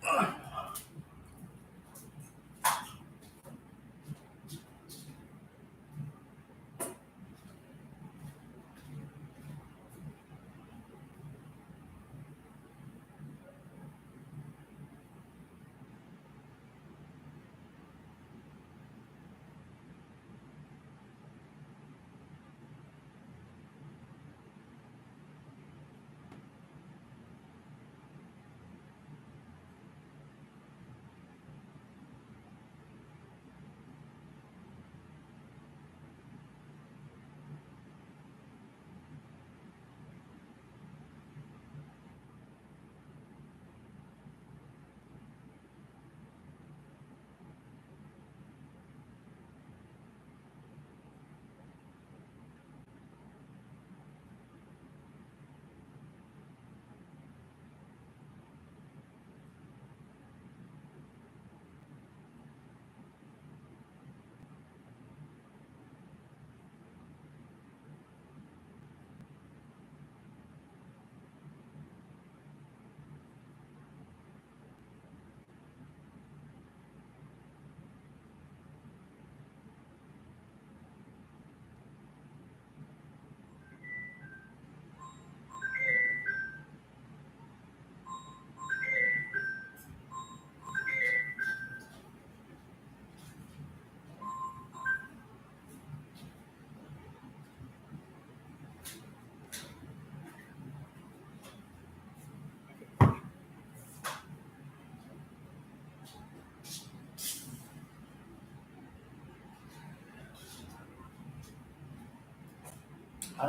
Hi,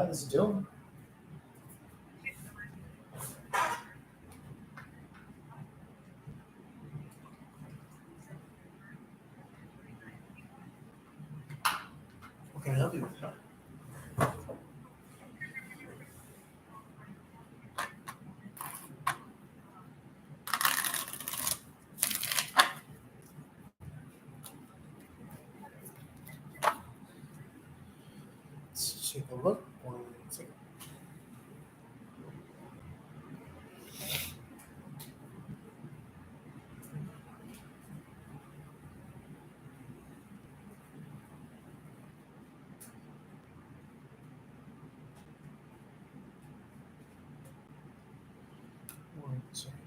this is Dylan. What can I help you with? Let's take a look. One second. One second.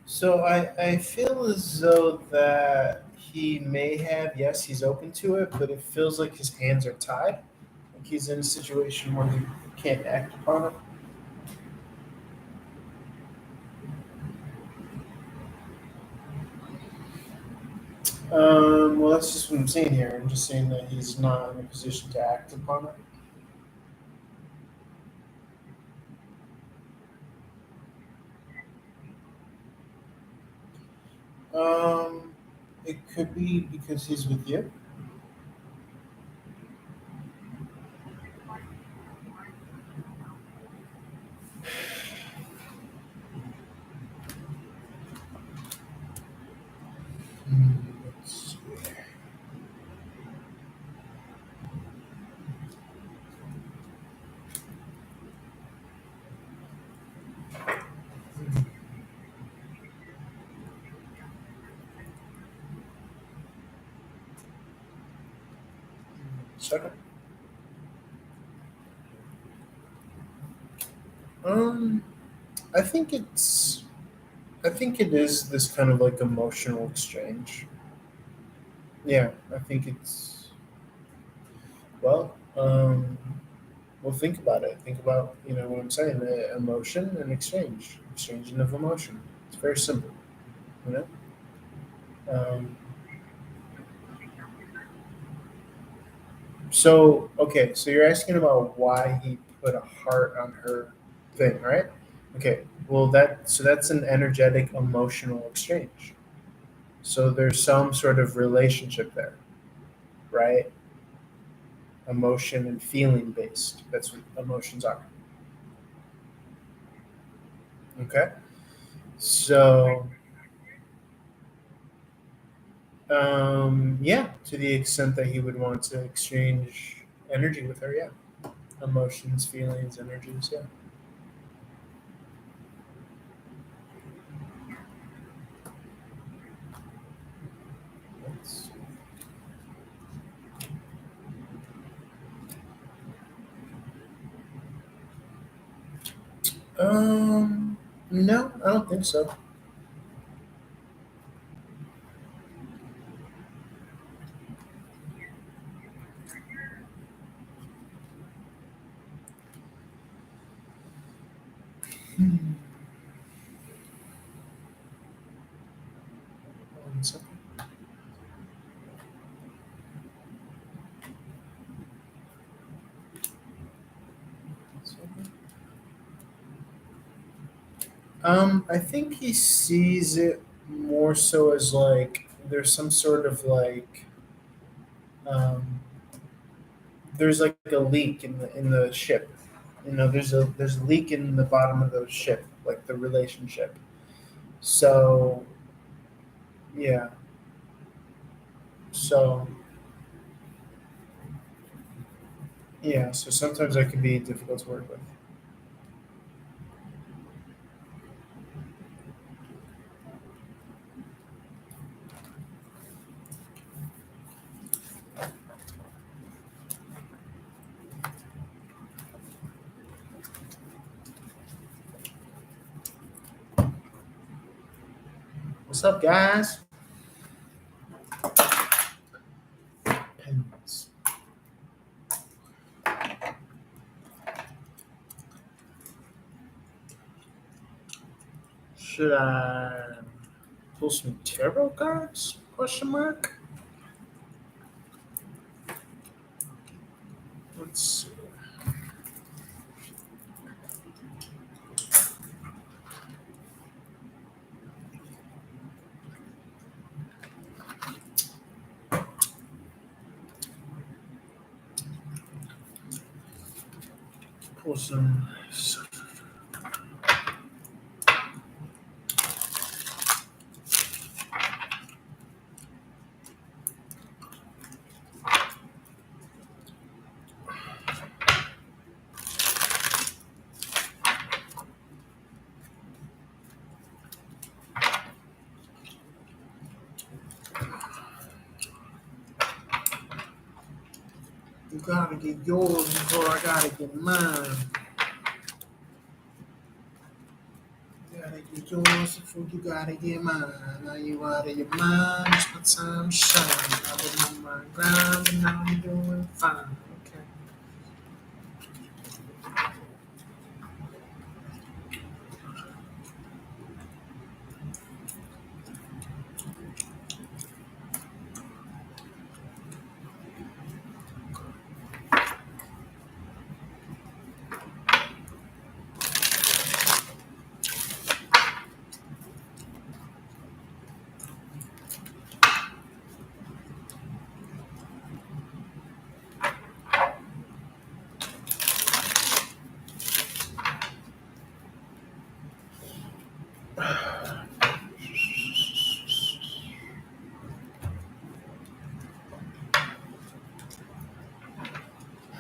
So I feel as though that he may have, yes, he's open to it, but it feels like his hands are tied. Like he's in a situation where he can't act upon it. Well, that's just what I'm saying here. I'm just saying that he's not in a position to act upon it. Um, it could be because he's with you. Let's see. Second. Um, I think it's. I think it is this kind of like emotional exchange. Yeah, I think it's. Well, well, think about it. Think about what I'm saying. Emotion and exchange, exchanging of emotion. It's very simple. You know. So okay, so you're asking about why he put a heart on her thing, right? Okay. Well, that's an energetic emotional exchange. So there's some sort of relationship there, right? Emotion and feeling based. That's what emotions are. Okay. So, yeah, to the extent that he would want to exchange energy with her, yeah. Emotions, feelings, energies, yeah. That's, no, I don't think so. Hmm. One second. I think he sees it more so as like there's some sort of like um, there's like a leak in the ship. You know, there's a leak in the bottom of the ship, like the relationship. So yeah, so yeah, so sometimes that can be difficult to work with. What's up, guys? Pens. Should I pull some tarot cards? Question mark. Let's see. Pull some. You gotta get yours before I gotta get mine. You gotta get yours before you gotta get mine. Now you out of your mind, it's my time to shine. I've been on my grind, and now I'm doing fine. Okay.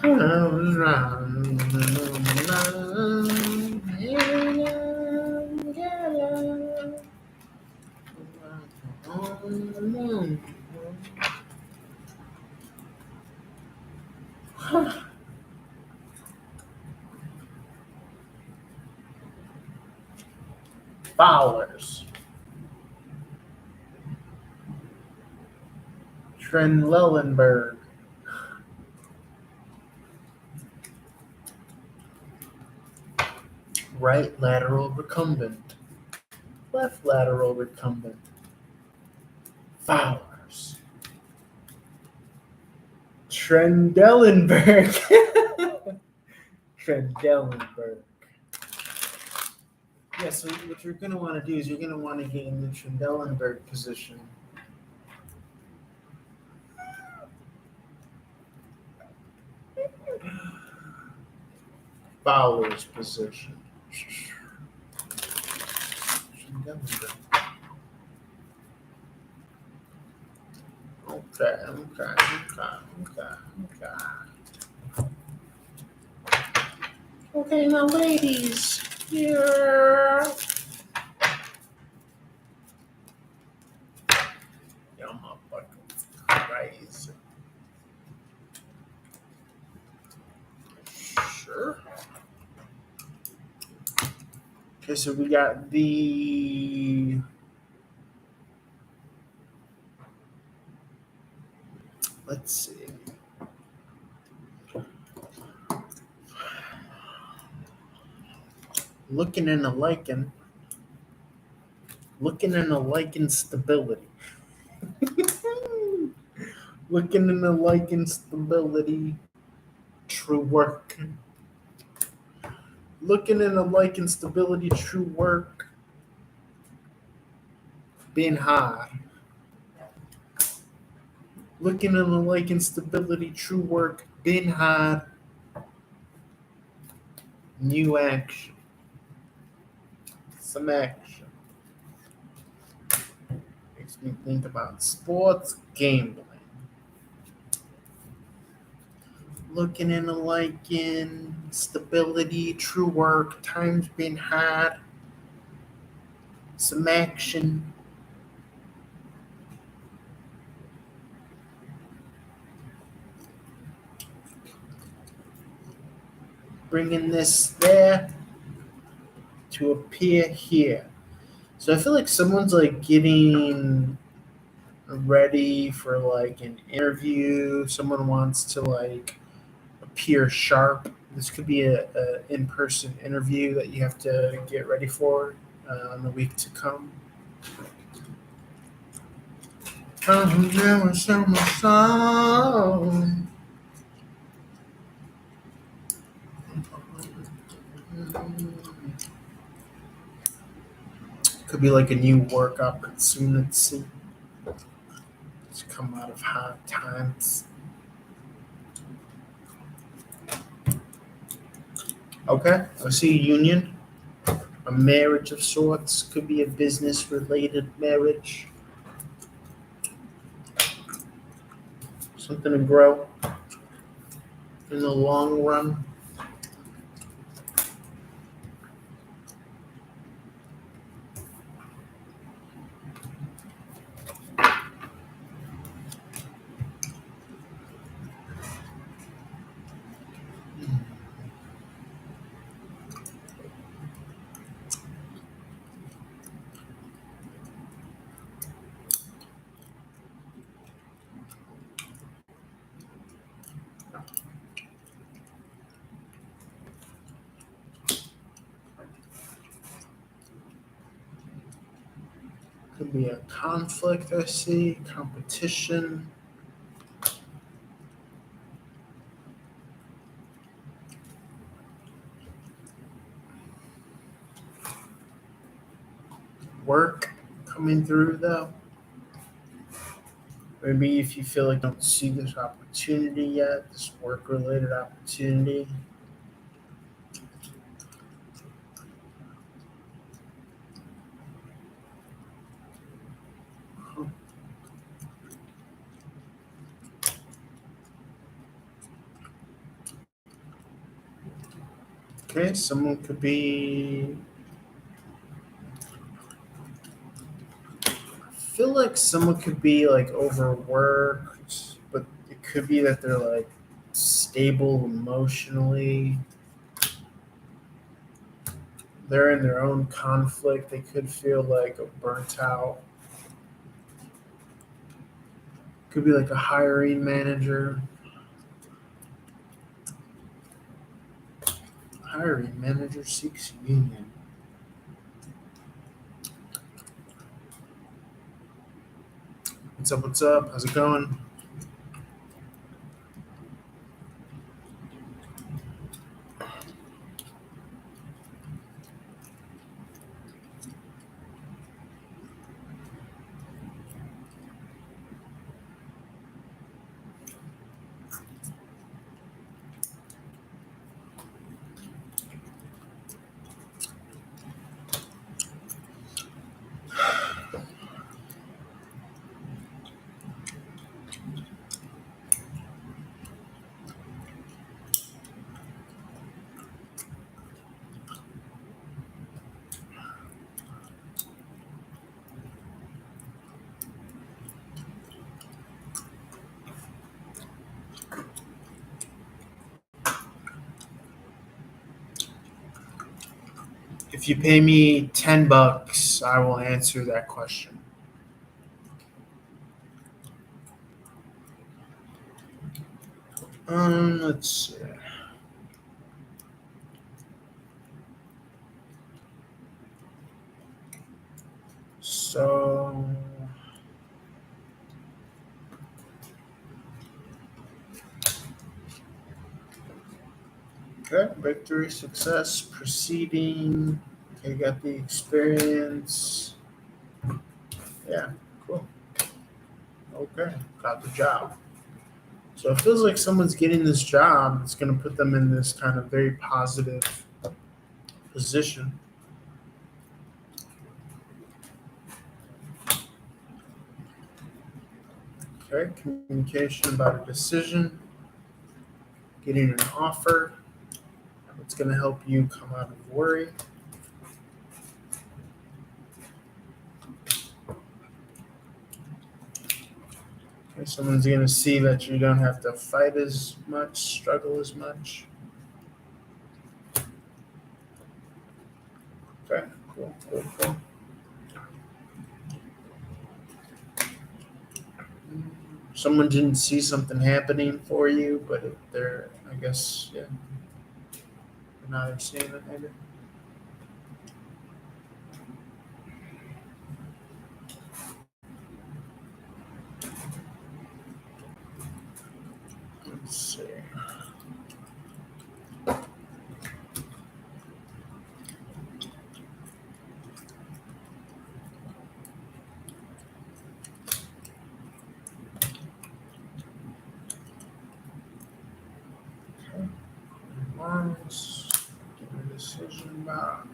I was riding along. Flowers. Trenlellenberg. Right lateral recumbent. Left lateral recumbent. Flowers. Trendelenburg. Trendelenburg. Yeah, so what you're going to want to do is you're going to want to get in the Trendelenburg position. Fowler's position. together. Okay. Okay, now, ladies, here. Yeah, I'm up fucking crazy. Sure. Okay, so we got the. Let's see. Looking and a liking. Looking and a liking stability. Looking and a liking stability. True work. Looking and a liking stability. True work. Being hard. Looking and a liking stability. True work. Being hard. New action. Some action. Makes me think about sports gambling. Looking and a liking, stability, true work, times been hard, some action. Bringing this there to appear here. So I feel like someone's like getting ready for like an interview. Someone wants to like appear sharp. This could be a in-person interview that you have to get ready for in the week to come. Come now and show my song. Could be like a new work opportunity. It's come out of hard times. Okay, I see a union, a marriage of sorts. Could be a business related marriage. Something to grow in the long run. Could be a conflict, I see, competition. Work coming through though. Maybe if you feel like you don't see this opportunity yet, this work related opportunity. Okay, someone could be. I feel like someone could be like overworked, but it could be that they're like stable emotionally. They're in their own conflict. They could feel like a burnt out. Could be like a hiring manager. Hiring manager seeks union. What's up? What's up? How's it going? If you pay me $10, I will answer that question. Let's see. So, okay, victory, success, proceeding. Okay, got the experience. Yeah, cool. Okay, got the job. So it feels like someone's getting this job. It's going to put them in this kind of very positive position. Okay, communication about a decision, getting an offer. It's going to help you come out of worry. Okay, someone's going to see that you don't have to fight as much, struggle as much. Okay, cool. Someone didn't see something happening for you, but if they're, I guess, yeah, they're not understanding it maybe. Let's see. Okay. Once, get a decision about.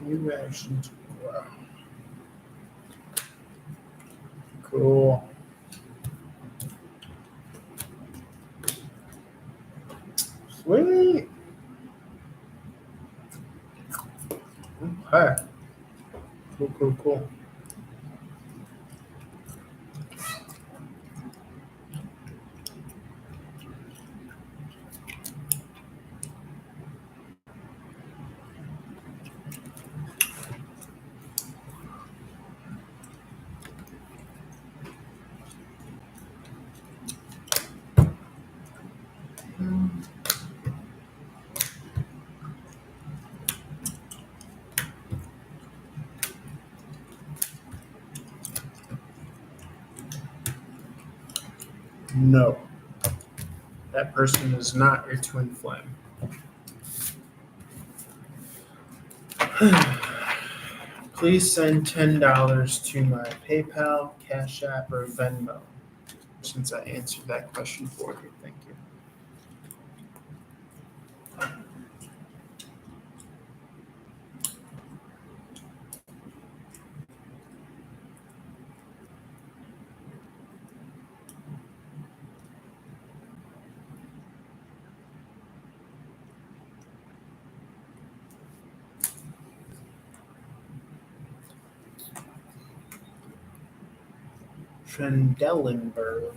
New actions. Wow. Cool. Sweet. Okay. Cool. No, that person is not your twin flame. Please send $10 to my PayPal, Cash App, or Venmo. Since I answered that question for you, thank you. Trendelenburg.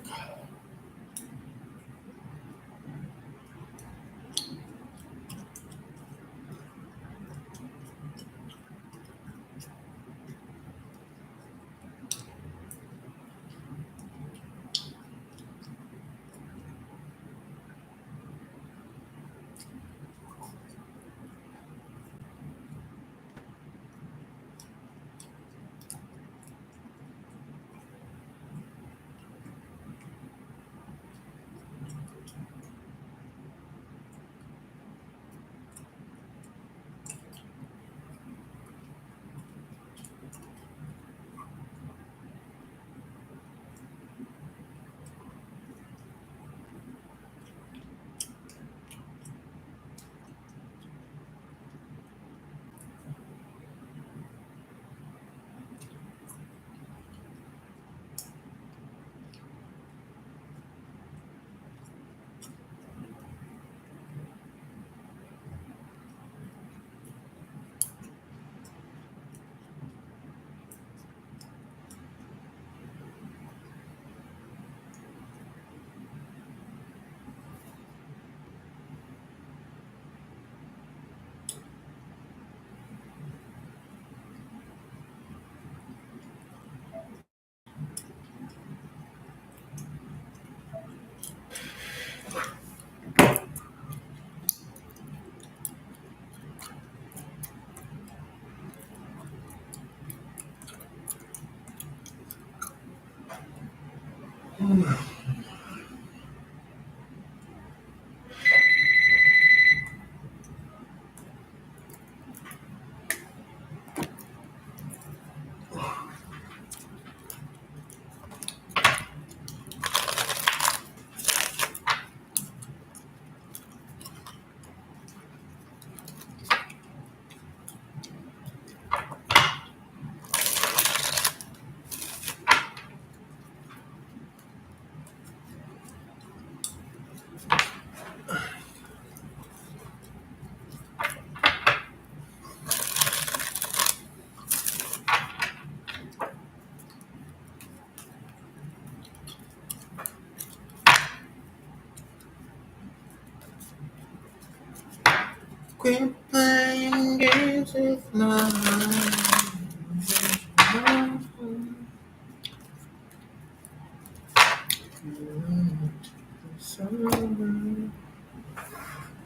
Quit playing games with my mind.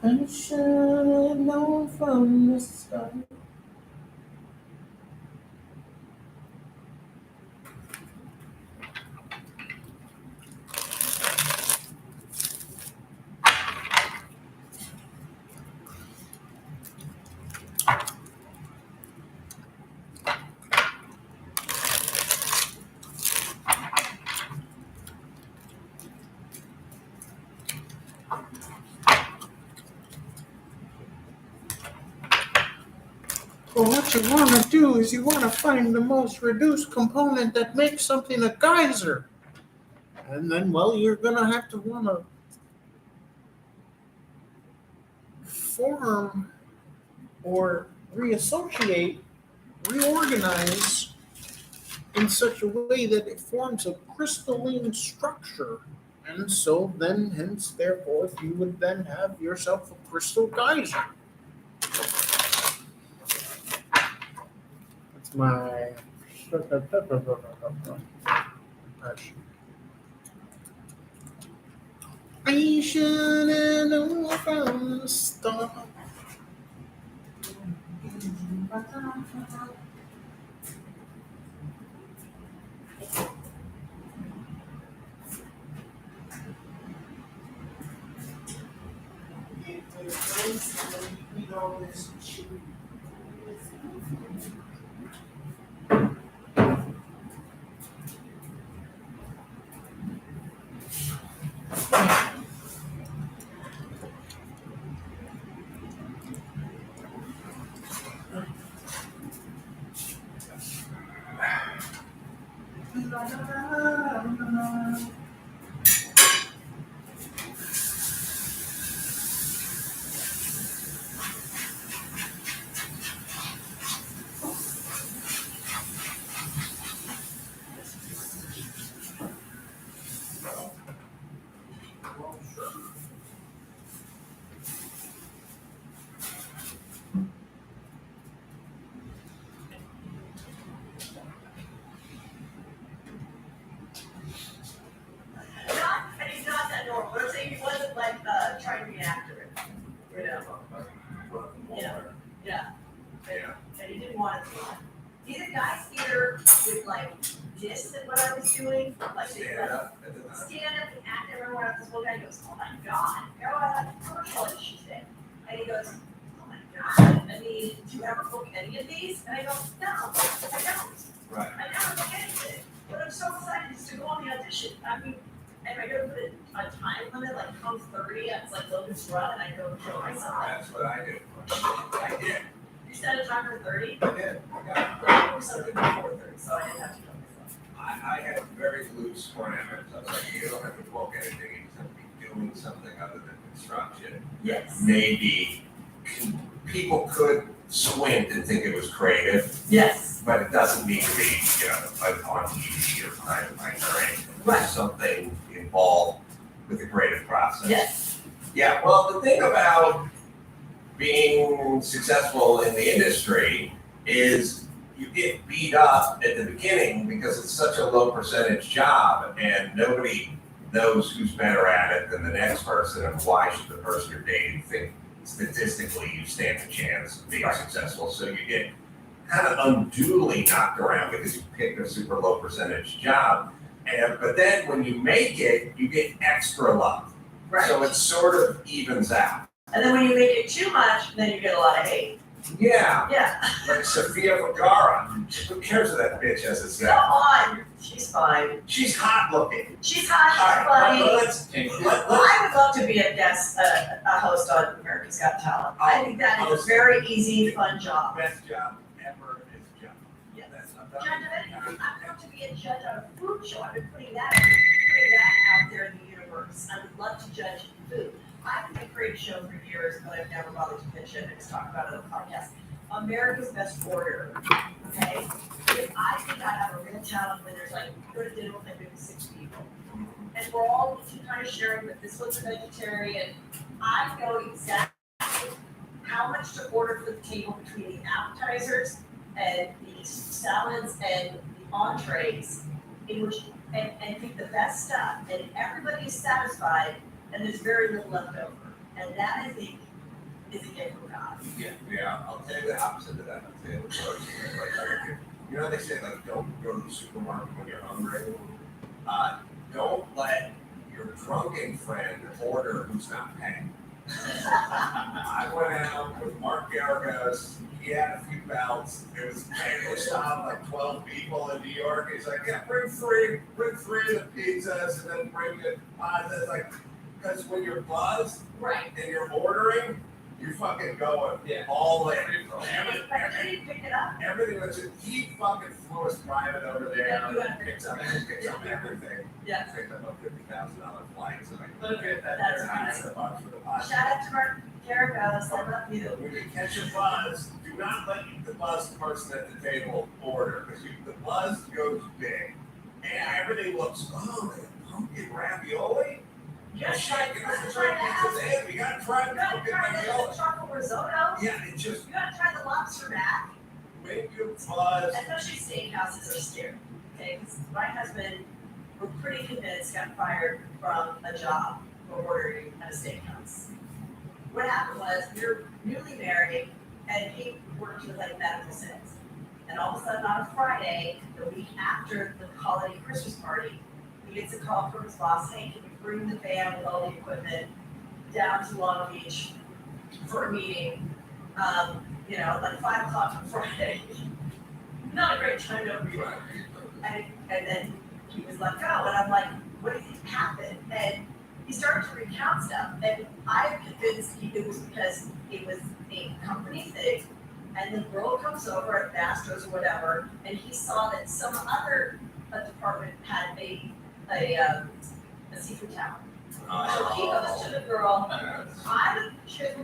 I should have known from the start. Well, what you want to do is you want to find the most reduced component that makes something a geyser. And then, well, you're going to have to want to form or reassociate, reorganize in such a way that it forms a crystalline structure. And so then, hence, therefore, you would then have yourself a crystal geyser. That's my I should have known from the start. And he's not that normal. But I'm saying he wasn't like trying to be accurate. You know? Yeah. And he didn't want it to. These guys either would like diss at what I was doing, like they stand up and act everyone else. This one guy goes, "Oh my god, go on a commercial and she said," and he goes, "Oh my god, I mean, do you ever book any of these?" And I go, "No, I don't. Right. I never book anything, but I'm so excited just to go on the audition. I mean, and I go put a time limit, like comes 30, it's like Logan's Run, and I go show myself. That's what I do. I did. You set a timer 30? I did. I got Yeah, or something before 30, so I didn't have to kill myself. I had very loose parameters. I was like, you don't have to book anything. You just have to be doing something other than construction. Yes. Maybe people could squint and think it was creative, Yes. but it doesn't need to be, on TV or behind or anything. Right. There's something involved with the creative process. Yes. Yeah, well, the thing about being successful in the industry is you get beat up at the beginning because it's such a low percentage job and nobody knows who's better at it than the next person, and why should the person you're dating think statistically you stand a chance of being successful. So you get kind of unduly knocked around because you picked a super low percentage job. But then when you make it, you get extra love. Right. So it sort of evens out. And then when you make it too much, then you get a lot of hate. Yeah, Yeah. like Sofia Vergara. Who cares what that bitch has to say? Come on, she's fine. She's hot looking. She's hot, All she's right, funny. let's I would love to be a guest, a host on America's Got Talent. I think that is a very easy, fun job. best job ever is job. Yeah. That's not Judge done. of anything. I'd love to be a judge on a food show. I've been putting that out there in the universe. I would love to judge food. I've been creating a show for years, but I've never bothered to pitch it and just talk about it on the podcast. America's Best Order. Okay? If I think I have a real talent when there's like, go to dinner with like maybe 6 people. And we're all kind of sharing, but this one's a vegetarian. I know exactly how much to order for the table between the appetizers and the salads and the entrees, in which and pick the best stuff, and everybody is satisfied, and there's very little left over. And that I think is a gift from God. Yeah, I'll tell you the opposite of that. I'll tell you the choice. Like, you know, they say, like, don't go to the supermarket when you're hungry. Don't let your drunken friend order who's not paying. I went out with Mark Garagos. He had a few bouts. It was family style, like 12 people in New York. He's like, yeah, bring three of the pizzas, and then bring the pies. It's like, because when you're buzzed Right. and you're ordering, you're fucking going all in. But you didn't pick it up. Everything was just, he fucking flew us private over there. Yeah, you had to Picked up everything. Yeah. Picked up a $50,000 flight, so I Okay, get that that's there. nice. $100 for the podcast. Shout out to Mark Garagos. I love you. When you catch a buzz, do not let the buzzed person at the table order, because the buzz goes big. And everything looks, oh, they have pumpkin ravioli? You gotta try You gotta try pizzas, we gotta try You gotta pumpkin try the ravioli. chocolate risotto. Yeah, it just You gotta try the lobster mac. make you buzz. Especially steakhouses are scary. Okay, 'cause my husband, we're pretty convinced, got fired from a job for ordering at a steakhouse. What happened was, we were newly married, and he worked with like medical sales. And all of a sudden on a Friday, the week after the holiday Christmas party, he gets a call from his boss, hey, can you bring the van with all the equipment down to Long Beach for a meeting? Like 5 o'clock on Friday. Not a great time to be. And then he was let go, and I'm like, what do you think happened? And he started to recount stuff, and I'm convinced it was because it was a company thing, and the girl comes over at Mastro's or whatever, and he saw that some other department had a seafood tower. So he goes to the girl, she goes,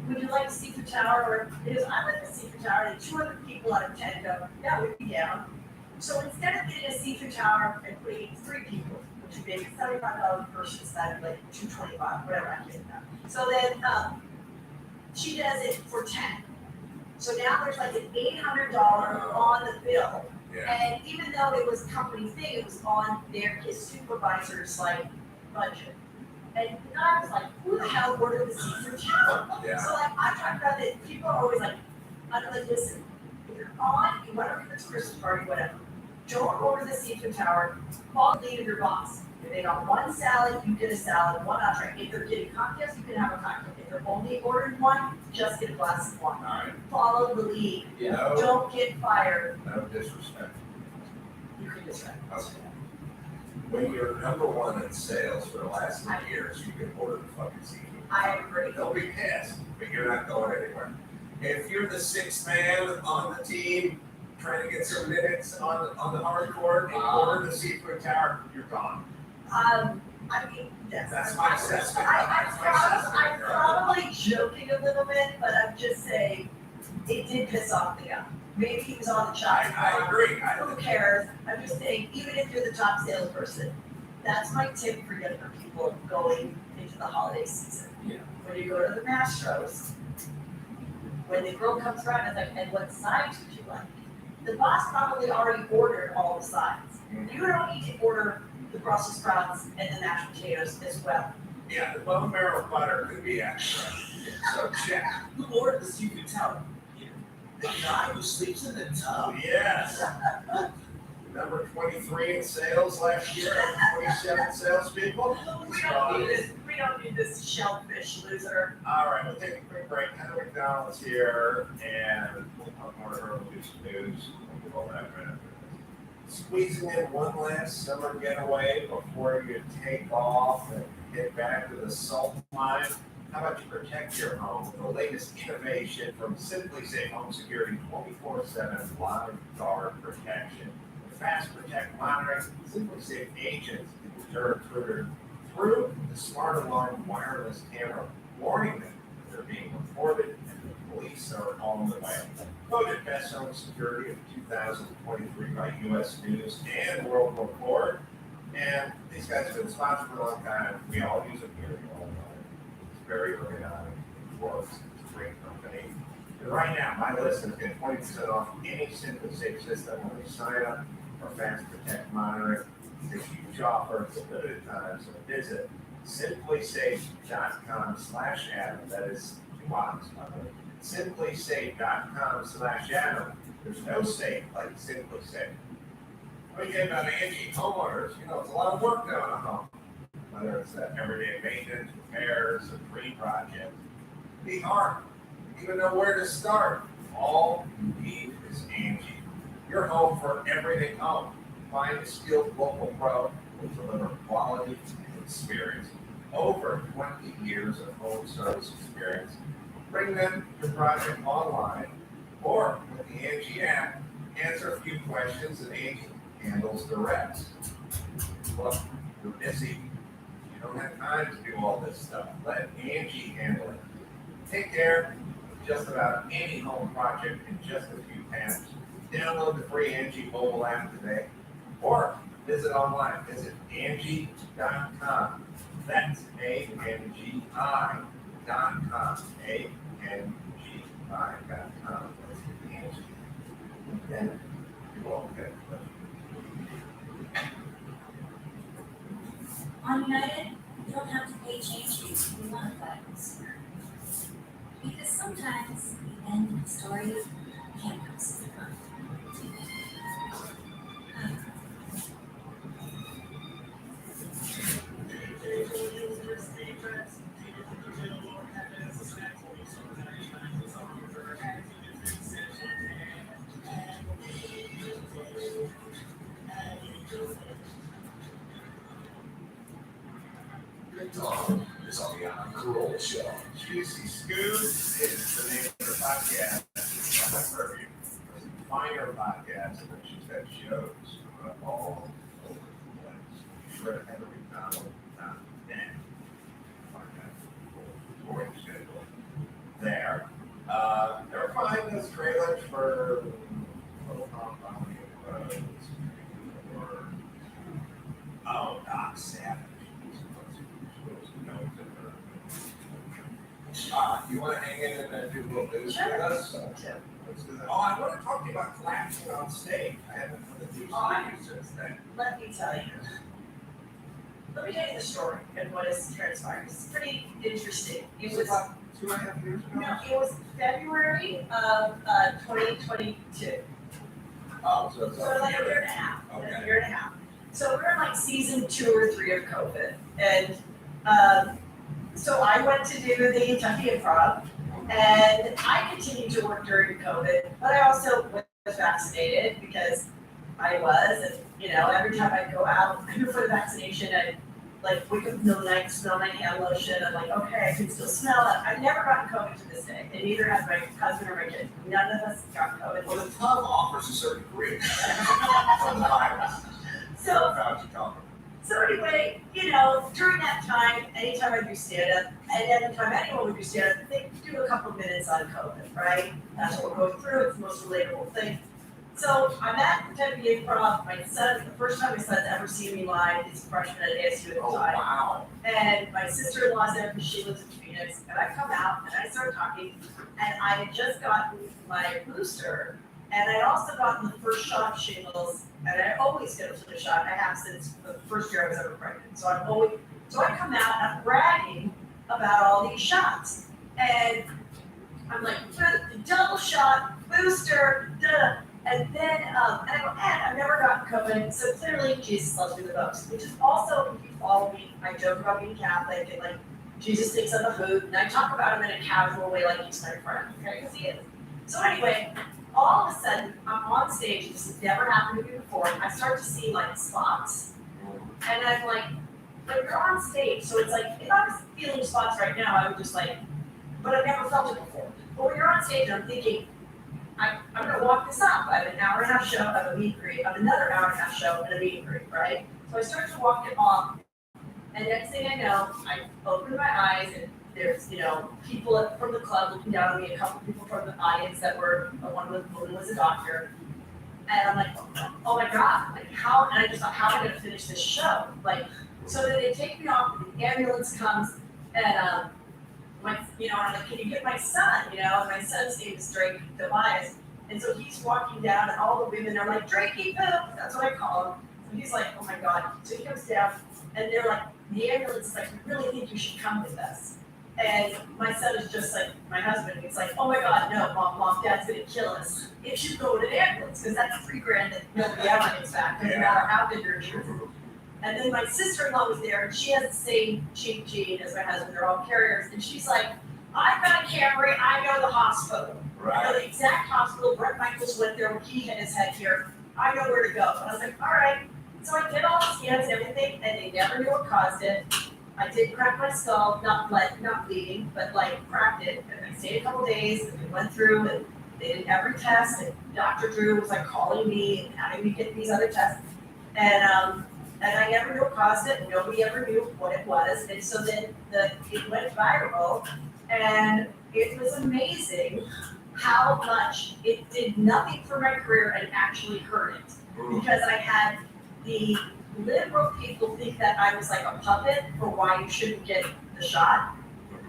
would you like a seafood tower? Or he goes, I like the seafood tower, and 200 people out of 10 go, yeah, we'd be down. So instead of getting a seafood tower and putting 3 people, which would be $75 per person, instead of like $225, whatever, I can't remember. So then, she does it for 10. So now there's like an $800 on the bill. Yeah. And even though it was a company thing, it was on his supervisor's like budget. And the guy was like, who the hell ordered the seafood tower? Yeah. So like, I talked about that, people are always like, I'm like, listen, if you're on, you want to do this Christmas party, whatever, don't order the seafood tower, call the lead of your boss. If they got one salad, you get a salad, one entree. If they're getting cocktails, you can have a cocktail. If they're only ordering one, just get a glass of wine. Alright, Follow the lead. no, Don't get fired. no disrespect. You can just. When you're number one in sales for the last 3 years, you can order the fucking seafood. I agree. They'll be pissed, but you're not going anywhere. If you're the 6th man on the team, trying to get some minutes on the hard court, and you order the seafood tower, you're gone. I mean, yes. That's my assessment. I'm probably joking a little bit, but I'm just saying, it did piss off the guy. Maybe he was on the chopping I block. agree. Who cares? I'm just saying, even if you're the top salesperson, that's my tip for younger people going into the holiday season. Yeah. When you go to the Mastros, when the girl comes around and like, and what sides would you like? The boss probably already ordered all the sides. You don't need to order the Brussels sprouts and the mashed potatoes as well. Yeah, the bone marrow butter could be extra. So check. Who ordered the seafood tower? The guy who sleeps in the tub. Yes. number 23 in sales last year, 27 salespeople. We don't need this shellfish loser. All right, we'll take a quick break. Heather McDonald's here, and we'll talk more about news. We'll do all that right after this. Squeezing in one last summer getaway before you take off and get back to the salt mine. How about you protect your home with the latest innovation from Simply Safe Home Security 24/7 live guard protection. With Fast Protect monitoring, Simply Safe agents can deter intruders through the smart alarm wireless camera, warning them that they're being reported and the police are on the way. Voted Best Home Security of 2023 by U.S. News and World Report. And these guys have been sponsored for a long time. We all use them here. It's very early on. It works. It's a great company. And right now, my listeners get 20% off any Simply Safe system when they sign up for Fast Protect monitoring. This huge offer. It's a limited time. So visit simplysafe.com/Adam. That is 2 M's, by the way. Simplysafe.com/Adam. There's no safe like Simply Safe. What do you think about Angie homeowners? You know, it's a lot of work down a home. Whether it's that everyday maintenance, repairs, or green projects. Be hard. You even know where to start. All you need is Angie. Your home for everything home. Find a skilled local pro who will deliver quality and experience. Over 20 years of home service experience. Bring them your project online or with the Angie app. Answer a few questions and Angie handles the rest. Look, you're busy. You don't have time to do all this stuff. Let Angie handle it. Take care of just about any home project in just a few taps. Download the free Angie mobile app today or visit online. Visit Angie.com. That's ANGI.com. ANGI.com. Angie. And you're welcome. On United, you don't have to pay change fees if you want to buy consumer. Because sometimes the end of the story can't come so far. Good Dog is on the On Cruel Show. Juicy Scoop is the name of the podcast. Find her podcast, and then she's got shows all over the place. Be sure to Heather McDonald.net. Find that touring schedule there. Never find those trailers for Little Compound Roads or Doc Savage. You want to hang in and do a little news with us? Let's do that. Oh, I want to talk to you about collapsing on stage. I haven't heard of these since then. Let me tell you. Let me tell you the story and what has transpired. It's pretty interesting. It was about 2.5 years ago? no, it was February of 2022. Oh, so it's So like a year and a half. Okay. A year and a half. So we're in like season 2 or 3 of COVID, and so I went to do the Kentucky Improv, and I continued to work during COVID, but I also was vaccinated because I was, and you know, every time I go out for the vaccination, I like wake up in the middle of the night, smell my hand lotion. I'm like, okay, I can still smell it. I've never gotten COVID to this day, and neither has my husband or my kid. None of us got COVID. Well, the tub offers a certain degree from the virus. So Fauci talking. So anyway, you know, during that time, anytime I do stand-up, and anytime anyone would do stand-up, they do a couple minutes on COVID, right? That's what we're going through, it's the most relatable thing. So I'm at Kentucky Improv, my son, the first time my son's ever seen me live, he's a freshman at ASU at the Oh, time. wow. And my sister-in-law's there because she lives in Phoenix, and I come out and I start talking, and I had just gotten my booster, and I'd also gotten the first shot of shingles, and I always get a flu shot. I have since the first year I was ever pregnant. So I come out and I'm bragging about all these shots. And I'm like, double shot, booster, duh. And then and I go, and I've never gotten COVID, so clearly Jesus loves me the most, which is also, if you follow me, I joke about being Catholic and like, Jesus thinks I'm a hoot, and I talk about him in a casual way like he's my friend, okay, because he is. So anyway, all of a sudden, I'm on stage, this has never happened to me before, I start to see like spots, and I'm like, but you're on stage, so it's like, if I was feeling spots right now, I would just like, but I've never felt it before. But when you're on stage, I'm thinking, I'm gonna walk this up. I have an hour and a half show, I have a meet and greet, I have another hour and a half show and a meet and greet, right? So I start to walk it off, and next thing I know, I open my eyes and there's, people from the club looking down on me, a couple people from the audience that were, one was a doctor. And I'm like, oh my God, like how, and I just thought, how am I gonna finish this show? Like, so then they take me off, the ambulance comes, and I'm like, can you get my son, and my son's name is Drake Tobias. And so he's walking down and all the women are like, Drakey poop, that's what I call him. So he's like, oh my God. So he comes down and they're like, the ambulance is like, we really think you should come with us. And my son is just like, my husband, he's like, oh my God, no, mom, dad's gonna kill us. If you go to the ambulance, because that's $3,000 that nobody ever gets back, doesn't matter how good your insurance is. And then my sister-in-law was there, and she has the same cheek gene as my husband, they're all carriers, and she's like, I've got a Camry, I know the hospital. I know the exact hospital, Brett Michaels went there when he had his head here, I know where to go. And I was like, all right. So I did all the scans and everything, and they never knew what caused it. I did crack my skull, not bleeding, but like cracked it, and I stayed a couple days, and we went through, and they did every test, and Dr. Drew was like calling me and having me get these other tests. And I never knew what caused it, and nobody ever knew what it was. And so then it went viral, and it was amazing how much it did nothing for my career and actually hurt it. Because I had the liberal people think that I was like a puppet for why you shouldn't get the shot.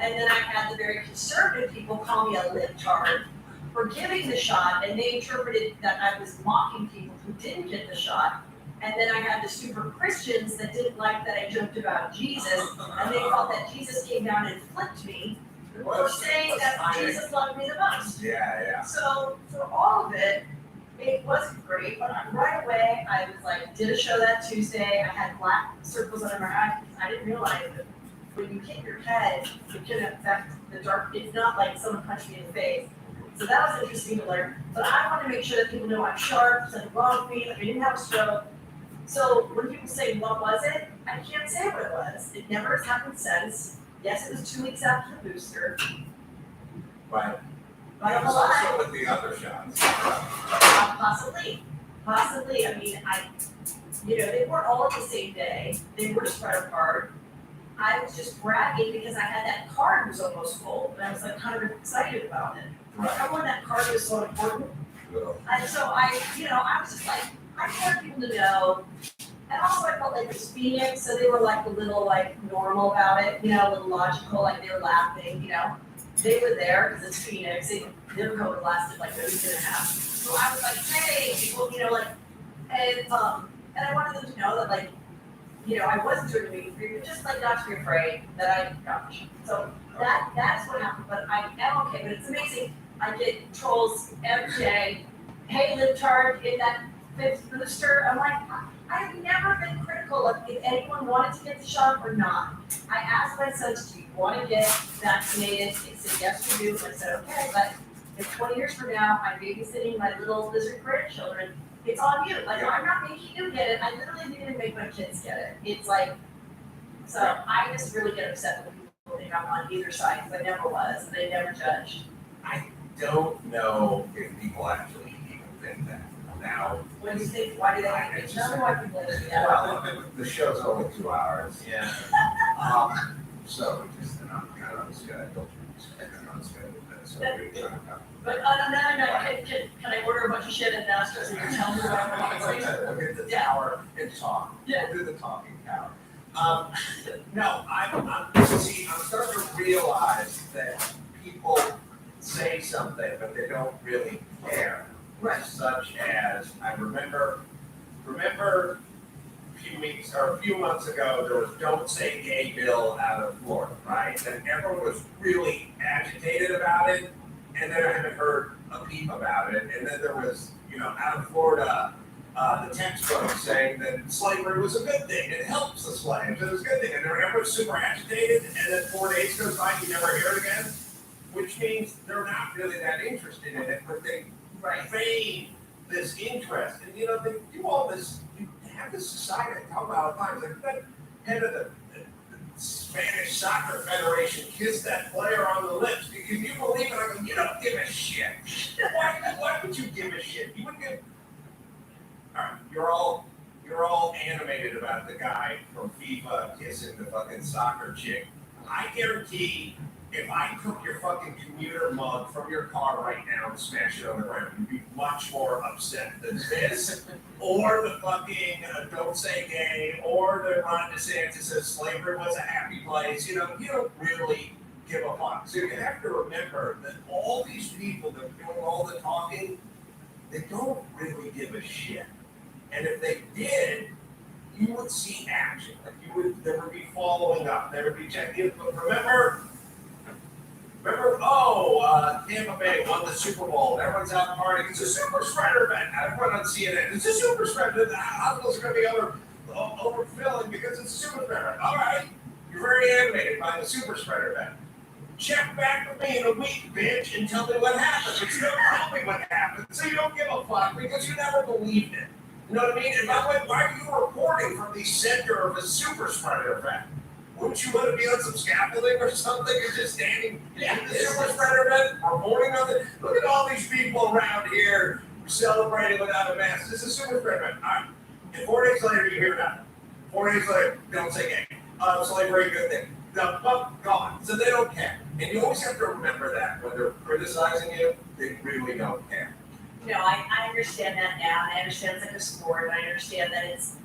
And then I had the very conservative people call me a libtard for giving the shot, and they interpreted that I was mocking people who didn't get the shot. And then I had the super Christians that didn't like that I joked about Jesus, and they thought that Jesus came down and flipped me for saying that Jesus loved me the most. Yeah. So for all of it, it wasn't great, but right away, I was like, did a show that Tuesday, I had black circles under my eyes, I didn't realize that when you hit your head, it can affect the dark, it's not like someone punched me in the face. So that was interesting to learn, but I want to make sure that people know I'm sharp, something wrong with me, like I didn't have a stroke. So when people say, what was it? I can't say what it was. It never has happened since. Yes, it was 2 weeks after the booster. Right. But I'm Also alive. with the other shots. Possibly. I mean, they weren't all at the same day. They were spread apart. I was just bragging because I had that card was almost full, and I was like kind of excited about it. Right. I wanted that card was so important. Yeah. And so I was just like, I wanted people to know. And also I felt like it was Phoenix, so they were like a little like normal about it, a little logical, like they were laughing, They were there because it's Phoenix. Their COVID lasted like a week and a half. So I was like, hey, people, and I wanted them to know that like, I wasn't doing a meet and greet, but just like not to be afraid that I got the shot. So that's what happened, but I am okay, but it's amazing. I get trolls every day. Hey, libtard, get that 5th booster. I'm like, I have never been critical of if anyone wanted to get the shot or not. I asked my sons, do you want to get vaccinated? They said, yes, we do. I said, okay, but if 20 years from now, I'm babysitting my little lizard grandchildren, it's on you. Like, I'm not making you get it. I literally didn't make my kids get it. It's like, so I just really get upset when people think I'm on either side, because I never was, and I never judged. I don't know if people actually even think that now. When you think, why do they think it? Tell me why people think that. Well, the show's only 2 hours. Yeah. So just, kind of understood. I told you, I understood that. So we're trying to come. But on another note, can I order a bunch of shit at Masters and you tell me what I want to say? We'll get the Yeah. tower and talk. Yeah. We'll do the talking tower. No, I'm starting to realize that people say something, but they don't really care. Right. Such as, I remember a few months ago, there was Don't Say Gay bill out of Florida, right? And everyone was really agitated about it, and then I haven't heard a peep about it, and then there was, out of Florida, the textbook saying that slavery was a good thing, it helps the slaves, it was a good thing, and everyone's super agitated, and then 4 days goes by, you never hear it again, which means they're not really that interested in it, but they feign this interest, and they do all this, you have this society I talk about all the time, like that head of the Spanish Soccer Federation kissed that player on the lips. Because you believe it? I go, you don't give a shit. Why would you give a shit? You would give. All right, you're all animated about the guy from FIFA kissing the fucking soccer chick. I guarantee if I took your fucking commuter mug from your car right now and smashed it on the ground, you'd be much more upset than this. Or the fucking Don't Say Gay, or the Ron DeSantis says slavery was a happy place. You don't really give a fuck. So you have to remember that all these people that are doing all the talking, they don't really give a shit. And if they did, you would see action. There would be following up. There would be checking. But remember, Tampa Bay won the Super Bowl. Everyone's out partying. It's a super spreader event. Everyone on CNN. It's a super spreader. The hospitals are going to be overfilling because it's a super spreader. All right. You're very animated by the super spreader event. Check back with me in a week, bitch, and tell me what happened. But you don't tell me what happened, so you don't give a fuck because you never believed it. You know what I mean? And by the way, why are you reporting from the center of a super spreader event? Wouldn't you want to be on some scaffolding or something? You're just standing in the super spreader event, reporting on it. Look at all these people around here celebrating without a mask. This is a super spreader event. All right. And 4 days later, you hear nothing. 4 days later, don't say gay. Slavery, good thing. The fuck gone. So they don't care. And you always have to remember that when they're criticizing you, they really don't care. I understand that now, and I understand it's like a sport, and I understand that it's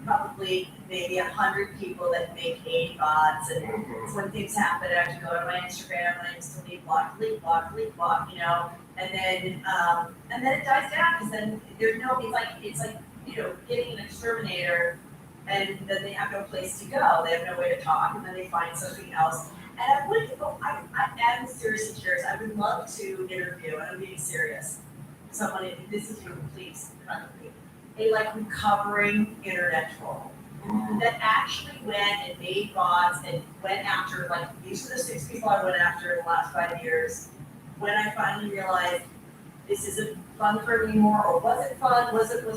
probably maybe 100 people that make 80 bots, and when things happen, I have to go to my Instagram, and I just delete, block, and then it dies down, because then there's no, it's like, getting an exterminator, and then they have no place to go, they have no way to talk, and then they find something else. And I would go, I am seriously curious, I would love to interview, and I'm being serious, someone, this is you, please, a recovering internet troll that actually went and made bots and went after, these are the 6 people I went after in the last 5 years. When I finally realized this isn't fun for me anymore, or was it fun? Was it a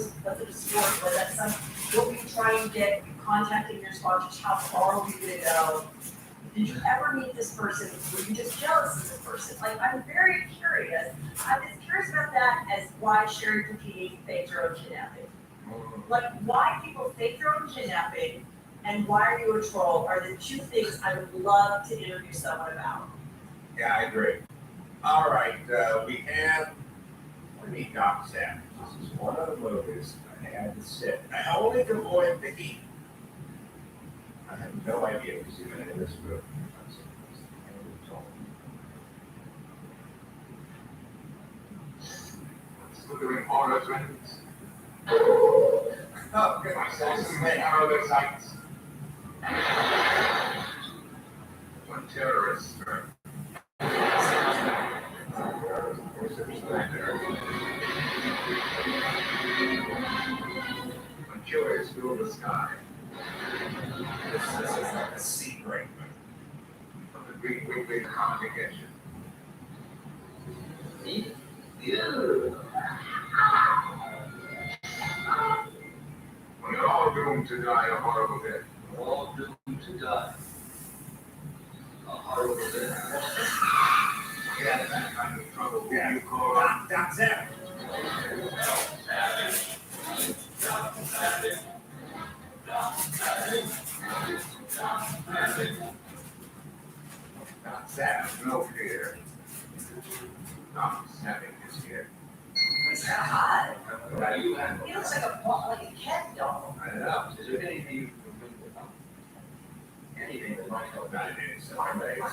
sport? Was that what were you trying to get? Contacting your sponsors, how far were you going to go? Did you ever meet this person? Were you just jealous of this person? I'm very curious. I'm as curious about that as why Sherry Papini faked her own kidnapping. Why people fake their own kidnapping and why are you a troll are the 2 things I would love to interview someone about. Yeah, I agree. All right, we have, what do we got, Sam? This is one of the movies I had to sit. I only to avoid the heat. I have no idea who's even in this movie. Doing horror trends. Oh, good. Parallel sites. When terrorists turn. When killers fill the sky. This is like a secret. From the Greek weekly communication. When you're all doomed to die a horrible death. All doomed to die. A horrible death. Get out of that kind of trouble. Yeah. You call That's it. Not sad, no fear. Not snapping his ear. It's kind of hot. How do you handle He looks like a Ken doll. I know. Is there anything you can think about? Anything that might help out in some ways?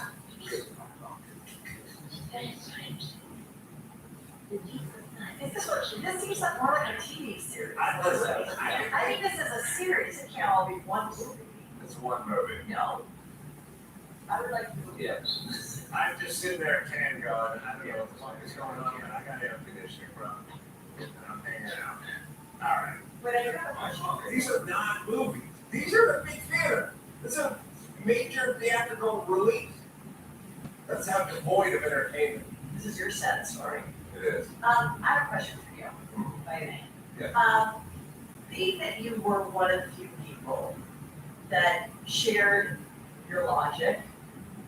This seems like more like a TV series. Listen, I think this is a series, it can't all be one movie. It's one movie. No. I would like to. Yes. I'm just sitting there at 10 going, I don't know what the fuck is going on, but I got air conditioning running. And I'm hanging out. All right. But I got a question. These are not movies. These are the big theater. This is a major theatrical release. That's how devoid of entertainment This is your set story. it is. I have a question for you, if I may. Yeah. Being that you were one of the few people that shared your logic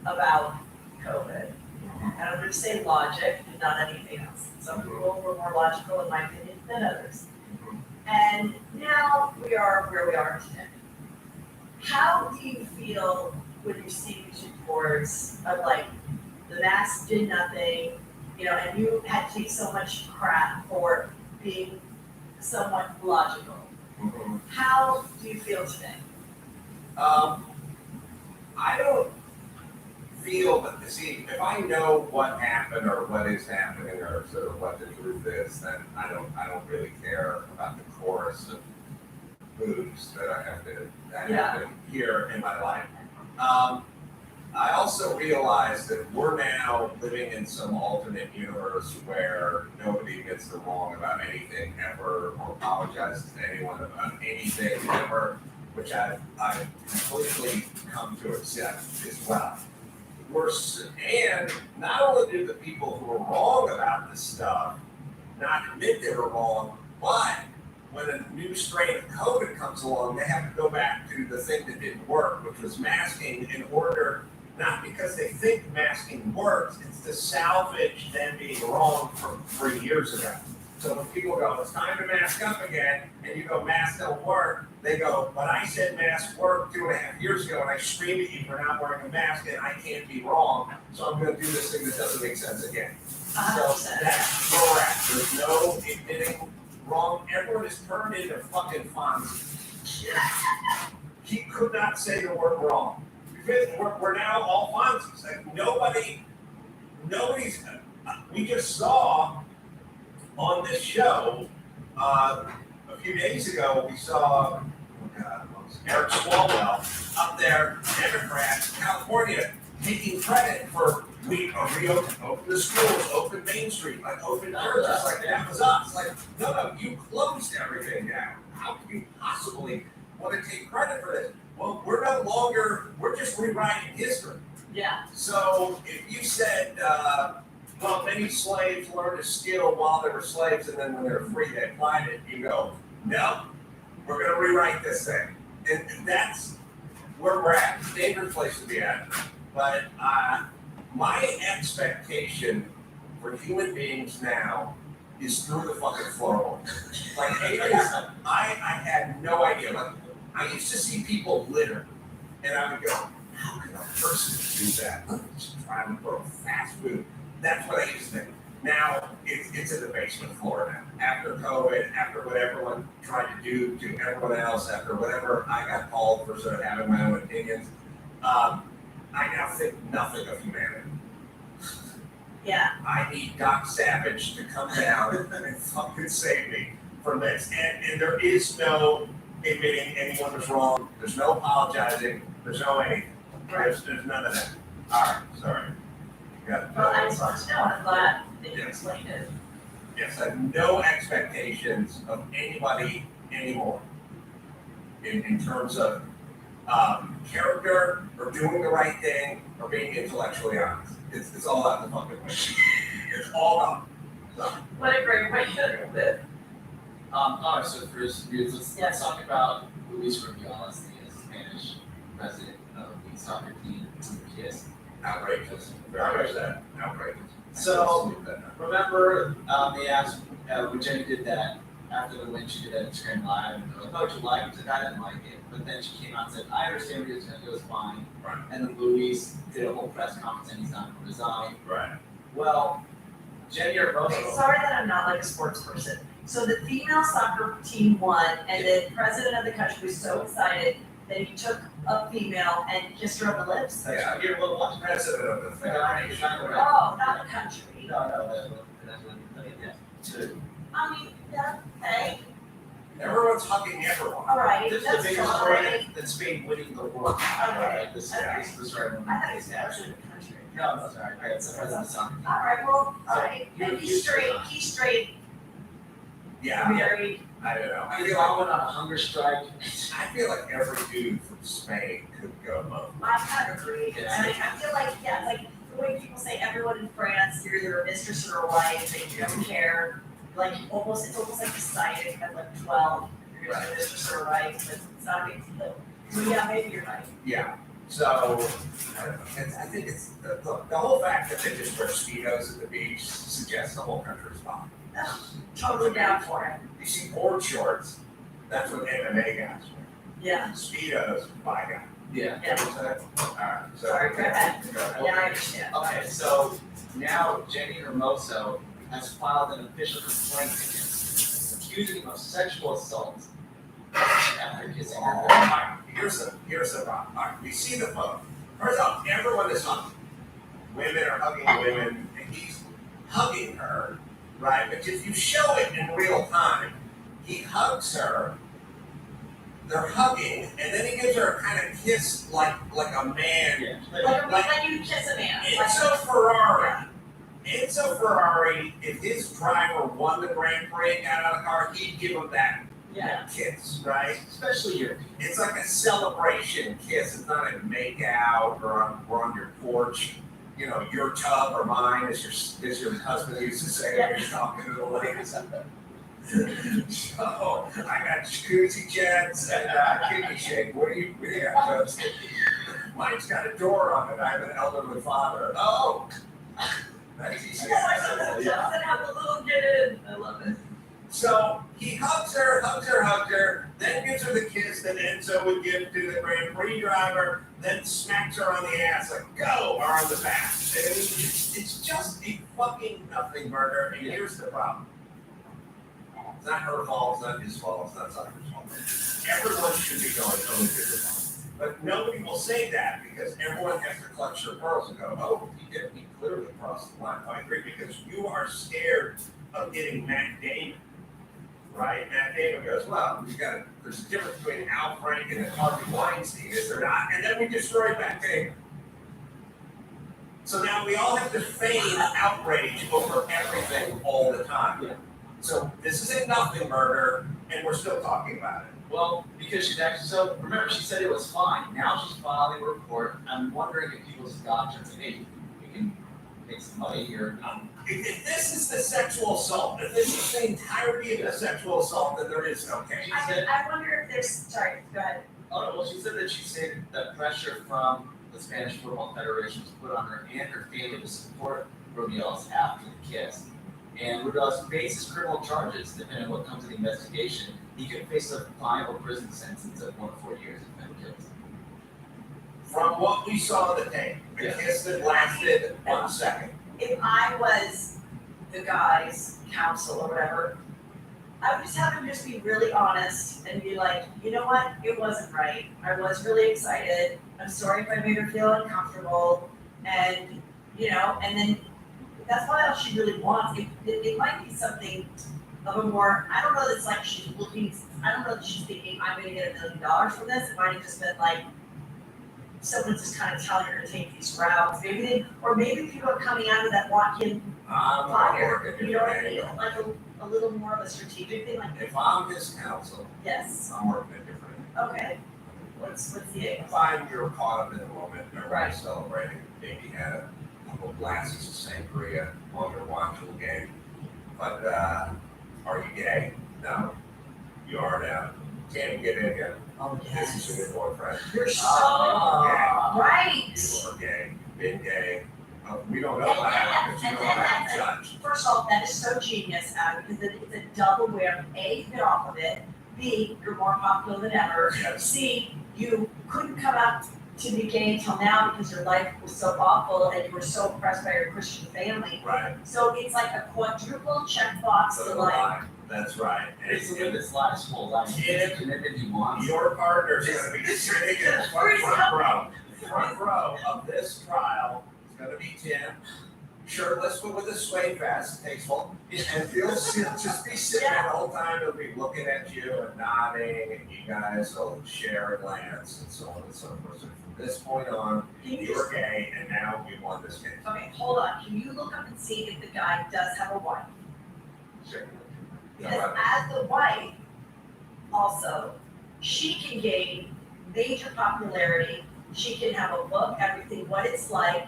about COVID, and I'm gonna say logic and not anything else. Some people were more logical, in my opinion, than others. And now we are where we are today. How do you feel when you see these reports of like, the mask did nothing, you know, and you had to take so much crap for being somewhat logical? How do you feel today? I don't feel that, see, if I know what happened or what is happening or sort of what the truth is, then I don't really care about the chorus of moves that I have to hear in my life. I also realize that we're now living in some alternate universe where nobody gets the wrong about anything ever or apologizes to anyone about anything ever, which I've completely come to accept as well. And not only do the people who are wrong about this stuff not admit they were wrong, but when a new strain of COVID comes along, they have to go back to the thing that didn't work, which was masking, in order, not because they think masking works, it's to salvage them being wrong from 3 years ago. So when people go, it's time to mask up again, and you go, masks don't work, they go, but I said masks worked 2.5 years ago, and I screamed at you for not wearing a mask, and I can't be wrong, so I'm gonna do this thing that doesn't make sense again. So that's correct, there's no admitting wrong, everyone is turned into fucking Fonzie. He could not say the word wrong. Because we're now all Fonzies, like nobody's, we just saw on this show, a few days ago, we saw, Eric Swalwell up there, Democrat, California, taking credit for we reopened, open the schools, open Main Street, like open churches, like that was us. Like, no, you closed everything down. How can you possibly want to take credit for this? Well, we're no longer, we're just rewriting history. Yeah. So if you said, well, many slaves learned a skill while they were slaves, and then when they were free, they applied it, you go, no, we're gonna rewrite this thing. And that's where we're at. It's a dangerous place to be at. But my expectation for human beings now is through the fucking floor. Like, I had no idea. Like, I used to see people litter, and I would go, how can a person do that? Just driving for fast food. That's what I used to think. Now, it's in the basement floor now. After COVID, after what everyone tried to do to everyone else, after whatever I got called for sort of having my own opinions, I now think nothing of humanity. Yeah. I need Doc Savage to come down and fucking save me from this. And there is no admitting anyone was wrong. There's no apologizing. There's no anything. There's none of that. All right, sorry. Well, I just want to know, I'm glad that you explained it. Yes, I have no expectations of anybody anymore in terms of character or doing the right thing or being intellectually honest. It's all out the fucking way. It's all gone. So, What a great way to live. Alright, so first, let's talk about Luis Rubiales, the Spanish president of the soccer team, KISS. outrageous. Very upset. Outrageous. So, remember, they asked, when Jenny did that, after the win, she did that Instagram live, and they're like, oh, did you like it? She's like, I didn't like it. But then she came out and said, I understand what it was fine. Right. And then Luis did a whole press conference and he's not going to resign. Right. Well, Jenny Hermoso. Okay, sorry that I'm not like a sports person. So the female soccer team won, and the president of the country was so excited that he took a female and kissed her on the lips. Yeah, you're the one president of the federation. Oh, not the country. No, that's what, yeah. I mean, yeah, hey, Everyone's hugging everyone. all right, This is the that's biggest fine. story that's Spain winning the world. Okay. This is the story. I thought it was actually the country. No, sorry, I got some son. Alright, well, alright, and he's straight, Yeah, married. I don't know. I feel like I went on a hunger strike. I feel like every dude from Spain could go both. I kind of agree, Yeah. and I feel like, yeah, it's like the way people say everyone in France, you're either a mistress or a wife, they don't care. Like it's almost like decided at like 12, you're gonna be a mistress or a wife, but it's not a big deal. So yeah, maybe you're right. Yeah, so, I don't know, I think it's, the whole fact that they just wear Speedos at the beach suggests the whole country's fine. Totally down for it. You see board shorts, that's what MMA guys wear. Yeah, Speedos, by guy. Yeah. yeah, Alright, so. Sorry, go ahead. Go ahead. yeah, I understand. Okay, so now Jenny Hermoso has filed an official complaint against him, accusing him of sexual assault after kissing her. Alright, here's the problem. Alright, we see the photo. First off, everyone is hugging. Women are hugging women, and he's hugging her, right? But if you show it in real time, he hugs her, they're hugging, and then he gives her a kind of kiss like a man. Yeah. Like you kiss a man. Enzo Ferrari, if his driver won the Grand Prix and got out of the car, he'd give him that Yeah. kiss, right? Especially your It's like a celebration kiss. It's not a make out or on your porch. You know, your tub or mine, as your husband used to say when you're talking to the ladies. So I got jacuzzi jets and kidney shake. What do you have? Mine's got a door on it. I have an elderly father. Oh, that's easy. Doesn't have a little get in. I love it. So he hugs her, then gives her the kiss that Enzo would give to the Grand Prix driver, then smacks her on the ass like go or on the back. I mean, it's just a fucking nothing murder. And here's the problem. It's not her fault, it's not his fault, it's not Soccer's fault. Everyone should be going home to the fault. But nobody will say that because everyone has to clutch their pearls and go, oh, he clearly crossed the line. I agree, because you are scared of getting Matt Damon. Right? Matt Damon goes, well, there's a difference between Al Franken and Harvey Weinstein, is there not? And then we destroy Matt Damon. So now we all have to feign outrage over everything all the time. Yeah. So this is a nothing murder, and we're still talking about it. Well, because she's actually, so remember she said it was fine. Now she's filing a report. I'm wondering if people just got her and say, hey, we can make some money here. If this is the sexual assault, if this is the entirety of the sexual assault, then there is no case. I wonder if there's, sorry, go ahead. Oh, no, well, she said that she said that pressure from the Spanish Football Federation was put on her and her family to support Rubiales after the kiss. And Rubiales faces criminal charges, depending on what comes in the investigation. He could face a final prison sentence of 1 to 4 years if found guilty. From what we saw in the tape, the Yeah. kiss that lasted 1 second. If I was the guy's counsel or whatever, I would just have him just be really honest and be like, you know what, it wasn't right. I was really excited. I'm sorry if I made her feel uncomfortable. And, you know, and then that's what else she really wants. It might be something of a more, I don't know that it's like she's looking, I don't know that she's thinking, I'm gonna get $1 million from this. It might have just been like, someone's just kind of telling her to take these routes. Maybe people are coming out of that want him I'm fired. working You know what I different mean? angle. Like a little more of a strategic thing, like, If I'm his counsel, yes, I'm working a different angle. okay. What's the angle? If you're caught up in the moment, Right. everybody's celebrating, maybe had a couple of glasses of sangria on their watch the game. But, are you gay? No. You are now. Can't even get in yet. Oh, This is your boyfriend. You're so Ah. right. You are gay, been gay. We don't know what happened, because you don't have to judge. First off, that is so genius, Adam, because it's a double whammy. A, you get off of it. B, you're more popular than ever. Yes. C, you couldn't come out to be gay until now because your life was so awful and you were so oppressed by your Christian family. Right. So it's like a quadruple checkbox So to the like, line, that's right. And It's live this life's full life. It's the commitment he wants. your partner's gonna be sitting in the front row of this trial. It's gonna be Tim. shirtless but with a suede vest, tasteful, and he'll just be sitting there the whole time. He'll be looking at you and nodding, and you guys will share a glance and so on and so forth. So from this point on, Can you you just, were gay, and now we won this game. okay, hold on, can you look up and see if the guy does have a wife? Sure. Because as the wife, also, she can gain major popularity. She can have a book, everything, what it's like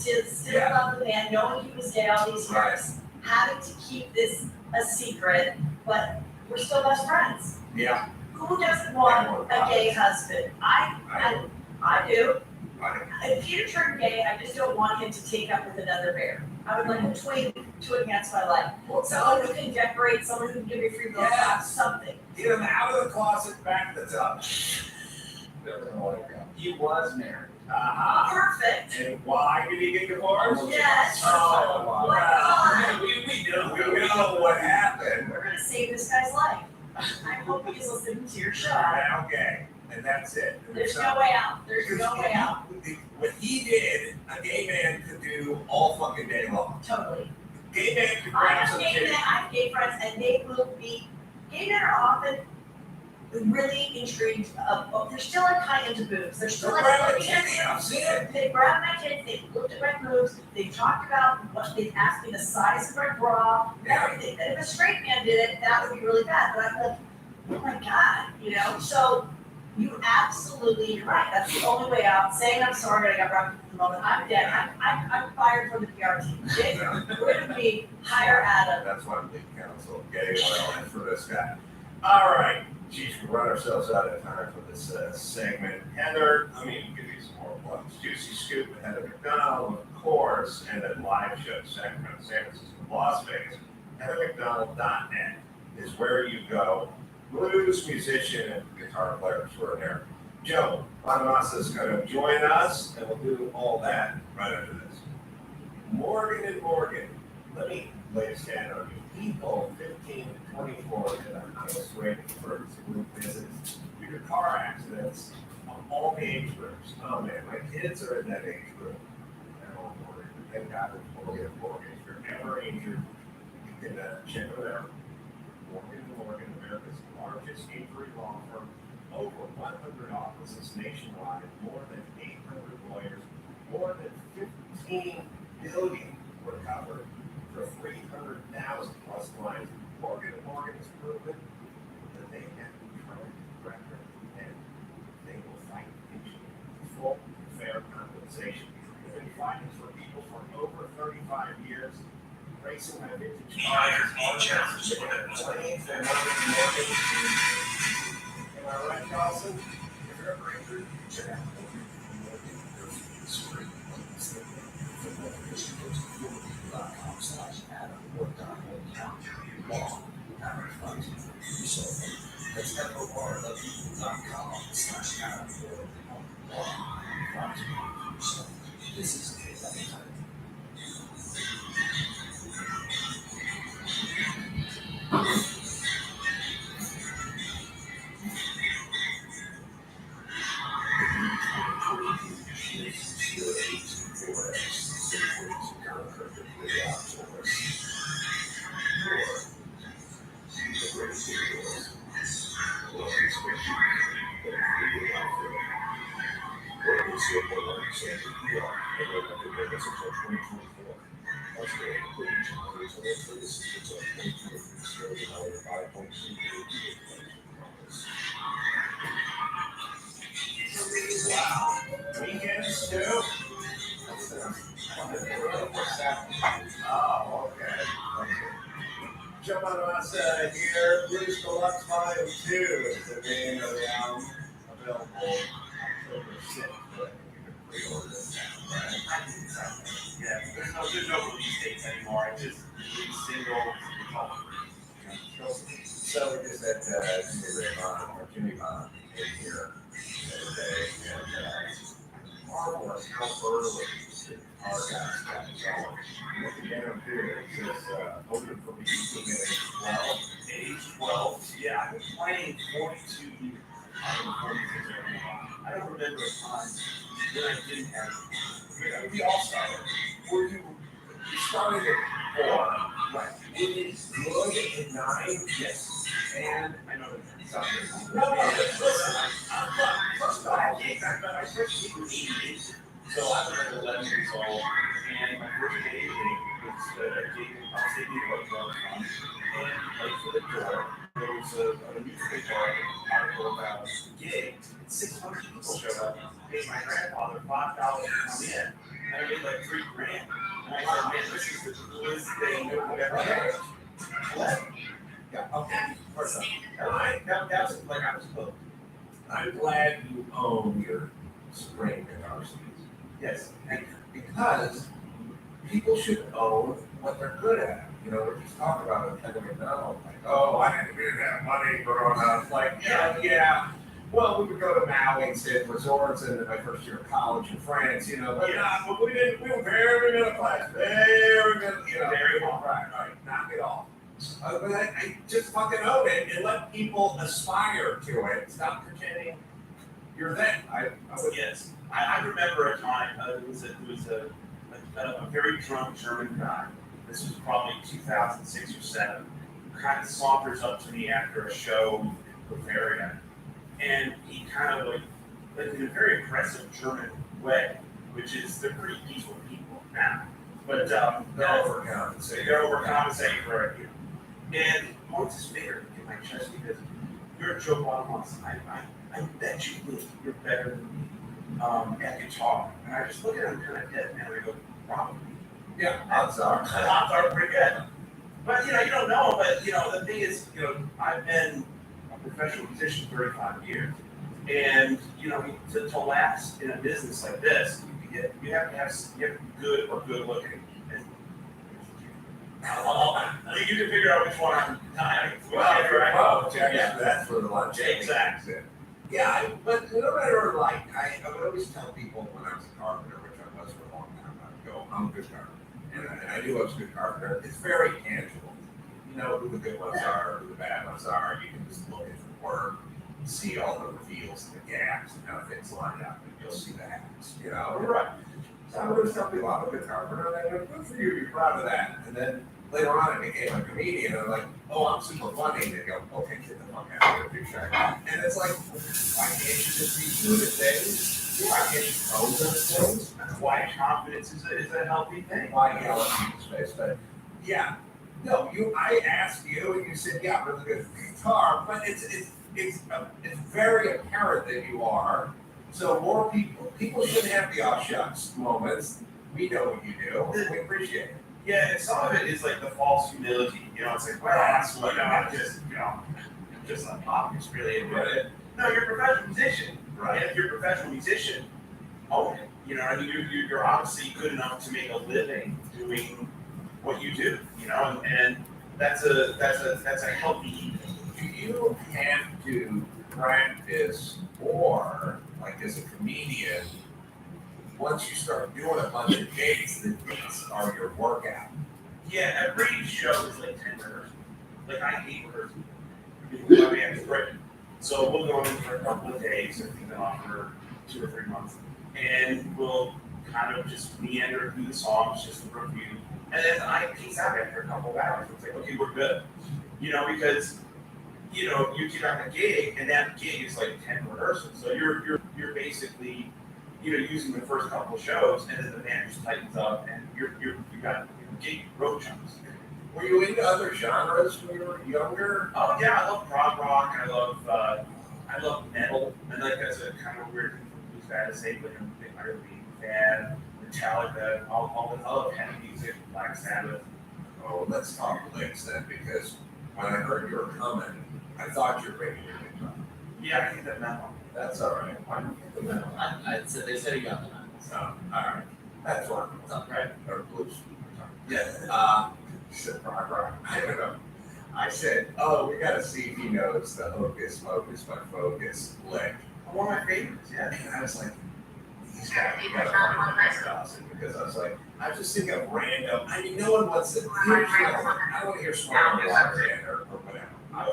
to still Yeah. love the man, knowing he was gay all these Right. years, having to keep this a secret, but we're still best friends. Yeah, Who doesn't want a gay husband? I do. If Peter turned gay, I just don't want him to take up with another bear. I would like a twin to enhance my life. Someone who can decorate, someone who can give me free will, Yes. something. get him out of the closet, back to the tub. He was married. Perfect. And why did he get divorced? Yes. Oh, What wow. God? We know what happened. We're gonna save this guy's life. I hope he's listening to your show. Now gay, and that's it. There's no way out. There's no way out. What he did, a gay man could do all fucking day long. Totally. Gay man could I grab have some gay men, titties. I have gay friends, and they will be, gay men are often really intrigued of, they're still like kind into boobs. They're still They're like grabbing looking at titties, I've seen it. They grabbed my tits, they looked at my boobs, they talked about what, they asked me the size of my bra, Yeah. everything. And if a straight man did it, that would be really bad, but I'm like, oh my God, you know? So you absolutely, you're right, that's the only way out. Saying I'm sorry, I got wrapped up at the moment, I'm dead, I'm fired from the PR team. Get rid of me, hire Adam. That's why I'm lead counsel, gay oil, and for this guy. All right, geez, we run ourselves out of time for this segment. Heather, I mean, give you some more plugs. Juicy Scoop with Heather McDonald, of course, and then live show Sacramento, San Francisco, Las Vegas. HeatherMcDonald.net is where you go. Blues musician and guitar player extraordinaire. Joe Bonamassa is going to join us, and we'll do all that right after this. Morgan and Morgan, let me lay a stand on you. People 15 to 24 are the highest rated for group visits due to car accidents of all the age groups. Oh man, my kids are in that age group. Oh, Morgan, thank God it's Morgan and Morgan. If you're ever injured, you can check it out. Morgan & Morgan, America's largest injury law firm, over 100 offices nationwide, more than 800 lawyers, more than 15 billion were covered for 300,000 plus clients. Morgan & Morgan has proven that they have a track record and they will fight full fair compensation. They've been fighting for people for over 35 years. Racing my vintage cars. Claims and Morgan. Am I right, Carlson? If you're ever injured, check out This is wow. Weekends too? Oh, okay. Joe Bonamassa here. Blues Deluxe Volume 2 is the name of the album. Available October 6th. But you can pre-order it now, right? Yeah, there's no release dates anymore. I just release singles. It's all free. So we just had Jimmy Bond in here today, and marvelous how early our guys got going. Look again up here, it says open for music at Age 12. Yeah, I've been playing 42 years. I don't remember a time when I didn't have. I mean, we all started. Were you You started at 4. Right. It is good at 9. Yes. And I know that. something. No, listen, first of all, I first gig was 88, so I was like 11 years old, and my first gig was a gig in upstate New York where I'm from, and right for the door, there was a newspaper article about the gig, and 600 people showed up, paid my grandfather $5 to come in, and I made like $3,000. And I said, man, this is the coolest thing I've ever heard. What? Yeah, okay. First off, That was like I was hooked. I'm glad you own your spring guitar skills. Yes. Because people should own what they're good at. You know, we're just talking about it, Kevin McDonald, like, Oh, I didn't have money growing up. Like, yeah. well, we would go to Maui and stay at resorts and in my first year of college in France, you know, but But we didn't. We were very middle class. Very middle. you know, Very well. right, knock it off. But I just fucking own it and let people aspire to it. Stop pretending you're that. I would, Yes. I remember a time. It was a very drunk German guy. This was probably 2006 or 7. Kind of saunters up to me after a show in Bavaria, and he kind of like in a very aggressive German way, which is they're pretty peaceful people now, but they're overcompensating. they're overcompensating for it. And he points his finger in my chest because you're a Joe Bonamassa. I bet you think you're better than me at guitar. And I just look at him kind of dead, and I go, probably. Yeah, odds are. The odds are pretty good. But you don't know. But the thing is, I've been a professional musician 35 years, and to last in a business like this, you have to be good or good looking. And you can figure out which one I'm. That's for the lunch. Exactly. Yeah, but no matter I would always tell people when I was a carpenter, which I was for a long time, I would go, I'm a good carpenter. And I knew I was a good carpenter. It's very tangible. You know who the good ones are, who the bad ones are. You can just look at the work, see all the reveals and the gaps and how things line up, and you'll see the hacks. Right. So I would always tell people I'm a good carpenter, and they go, good for you, you're proud of that. And then later on, I became a comedian, and I'm like, oh, I'm super funny. And they go, okay, get the fuck out of here, big shot. And it's like, why can't you just be good at things? Why can't you own those things? That's why confidence is a healthy thing. Why yell at people's face? But yeah, no, I asked you, and you said, yeah, really good guitar. But it's very apparent that you are. So more people shouldn't have the off shucks moments. We know what you do. We appreciate it. Yeah, and some of it is like the false humility. It's like, well, that's what I'm just a pop. It's really admit it. No, you're a professional musician. Right. And if you're a professional musician, own it. You're obviously good enough to make a living doing what you do. And that's a healthy. Do you have to practice more, like as a comedian, once you start doing a bunch of dates, the dates are your workout? Yeah, every show is like 10 rehearsals. Like I hate rehearsing. I mean, it's great. So we'll go in for a couple of days, and we've been off for 2 or 3 months, and we'll kind of just meander through the songs, just a review, and then I peace out after a couple of hours. It's like, okay, we're good, because you get on a gig, and that gig is like 10 rehearsals. So you're basically using the first couple of shows, and then the band just tightens up, and you got gig road chunks. Were you into other genres when you were younger? Oh yeah, I love prog rock. I love metal. And like that's a kind of weird thing for blues guy to say, but I'm a big Iron Maiden fan, Metallica, all the heavy music, Black Sabbath. Oh, let's talk Licks then, because when I heard you were coming, I thought you were ready to get done. Yeah, I think that metal. That's all right. Why don't you get the metal? I said they said he got the nine. So, all right. That's wonderful. It's all right. Or blues. Yes. Said rock, rock. I don't know. I said, oh, we got to see if he knows the Hocus Pocus by Focus lick. One of my favorites, yeah. And I was like, he's got to find the Dawson, because I was like, I just think of random. I mean, no one wants to hear. I don't want to hear Small Water or whatever. I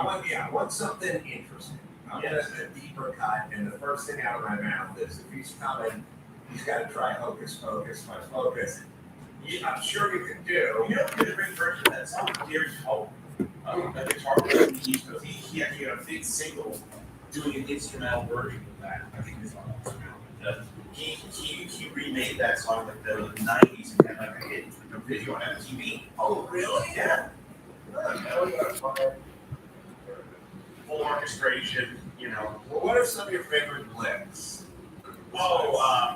want to hear. I want something interesting. I want a deeper cut, and the first thing out of my mouth is, if he's coming, he's got to try Hocus Pocus by Focus. Yeah, I'm sure you could do. You know, the great version of that song, Gary Cole, a guitar player from the East Coast. He actually had a big single doing an instrumental version of that. I think it's on instrumental. He remade that song in the 90s and had like a hit a video on MTV. Oh, really? Yeah. Full orchestration, you know. Well, what are some of your favorite licks? Oh,